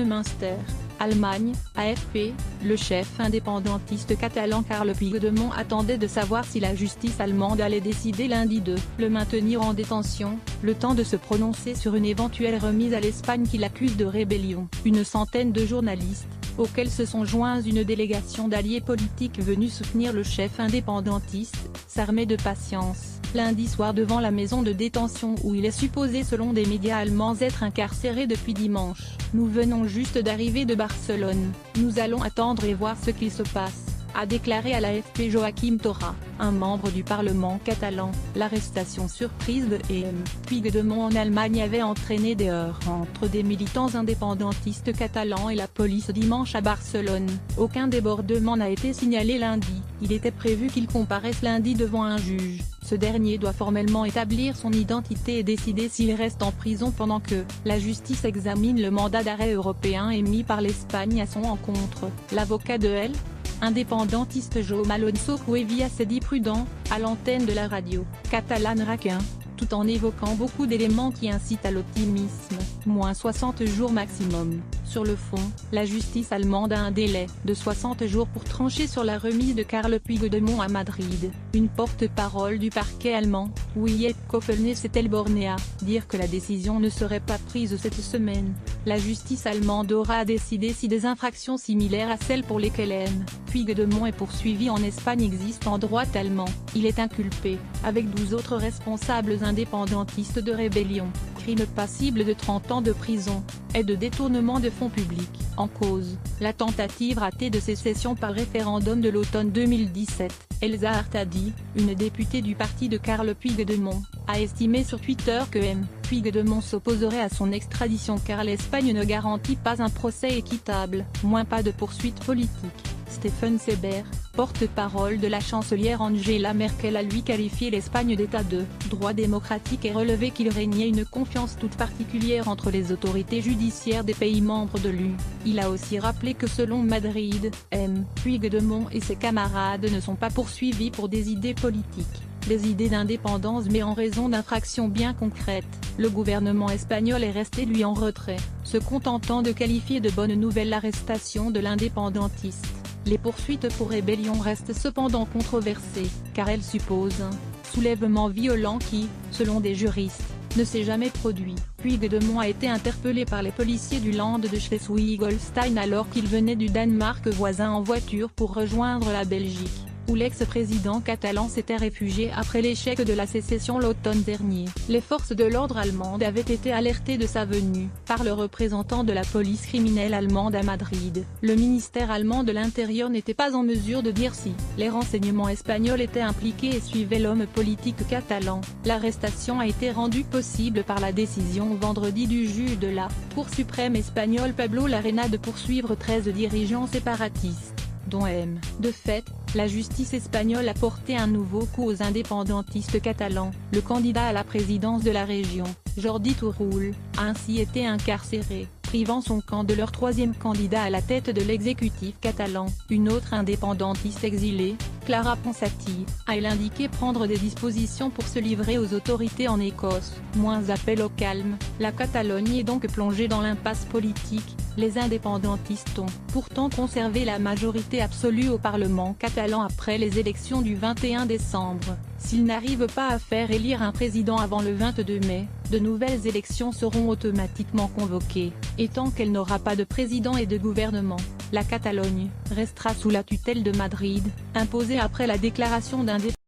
Münster, Allemagne, AFP, le chef indépendantiste catalan Carles Puigdemont attendait de savoir si la justice allemande allait décider lundi de le maintenir en détention, le temps de se prononcer sur une éventuelle remise à l'Espagne qui l'accuse de rébellion. Une centaine de journalistes, auxquels se sont joints une délégation d'alliés politiques venus soutenir le chef indépendantiste, s'armait de patience lundi soir devant la maison de détention où il est supposé selon des médias allemands être incarcéré depuis dimanche. Nous venons juste d'arriver de Barcelone, nous allons attendre et voir ce qu'il se passe, a déclaré à l'AFP Joaquim Torra, un membre du Parlement catalan. L'arrestation surprise de Puigdemont en Allemagne avait entraîné des heurts entre des militants indépendantistes catalans et la police dimanche à Barcelone. Aucun débordement n'a été signalé lundi. Il était prévu qu'il comparaisse lundi devant un juge. Ce dernier doit formellement établir son identité et décider s'il reste en prison pendant que la justice examine le mandat d'arrêt européen émis par l'Espagne à son encontre. L'avocat de indépendantiste Jaume Alonso Cuevilla s'est dit prudent, à l'antenne de la radio catalane RAC 1, tout en évoquant beaucoup d'éléments qui incitent à l'optimisme. Moins 60 jours maximum. Sur le fond, la justice allemande a un délai de 60 jours pour trancher sur la remise de Carles Puigdemont à Madrid. Une porte-parole du parquet allemand, Wieke Köflner s'est-elle bornée à dire que la décision ne serait pas prise cette semaine. La justice allemande aura décidé si des infractions similaires à celles pour lesquelles Puigdemont est poursuivi en Espagne existent en droit allemand. Il est inculpé, avec 12 autres responsables indépendantistes de rébellion, crime passible de 30 ans de prison, et de détournement de fonds publics. En cause, la tentative ratée de sécession par référendum de l'automne 2017. Elsa Artadi, une députée du parti de Carles Puigdemont, a estimé sur Twitter que Puigdemont s'opposerait à son extradition car l'Espagne ne garantit pas un procès équitable, moins pas de poursuites politiques. Steffen Seibert, porte-parole de la chancelière Angela Merkel, a lui qualifié l'Espagne d'état de droit démocratique et relevé qu'il régnait une confiance toute particulière entre les autorités judiciaires des pays membres de l'UE. Il a aussi rappelé que selon Madrid, Puigdemont et ses camarades ne sont pas poursuivis pour des idées politiques, des idées d'indépendance mais en raison d'infractions bien concrètes. Le gouvernement espagnol est resté lui en retrait, se contentant de qualifier de bonne nouvelle l'arrestation de l'indépendantiste. Les poursuites pour rébellion restent cependant controversées, car elles supposent un soulèvement violent qui, selon des juristes, ne s'est jamais produit. Puigdemont a été interpellé par les policiers du Land de Schleswig-Holstein alors qu'il venait du Danemark voisin en voiture pour rejoindre la Belgique, où l'ex-président catalan s'était réfugié après l'échec de la sécession l'automne dernier. Les forces de l'ordre allemandes avaient été alertées de sa venue par le représentant de la police criminelle allemande à Madrid. Le ministère allemand de l'Intérieur n'était pas en mesure de dire si les renseignements espagnols étaient impliqués et suivaient l'homme politique catalan. L'arrestation a été rendue possible par la décision vendredi du juge de la Cour suprême espagnole Pablo Larena de poursuivre 13 dirigeants séparatistes, dont De fait, la justice espagnole a porté un nouveau coup aux indépendantistes catalans. Le candidat à la présidence de la région, Jordi Turull, a ainsi été incarcéré, privant son camp de leur troisième candidat à la tête de l'exécutif catalan. Une autre indépendantiste exilée, Clara Ponsati, a elle indiqué prendre des dispositions pour se livrer aux autorités en Écosse. Moins appel au calme, la Catalogne est donc plongée dans l'impasse politique. Les indépendantistes ont pourtant conservé la majorité absolue au Parlement catalan après les élections du 21 décembre. S'ils n'arrivent pas à faire élire un président avant le 22 mai, de nouvelles élections seront automatiquement convoquées, et tant qu'elle n'aura pas de président et de gouvernement, la Catalogne restera sous la tutelle de Madrid, imposée après la déclaration d'indépendance.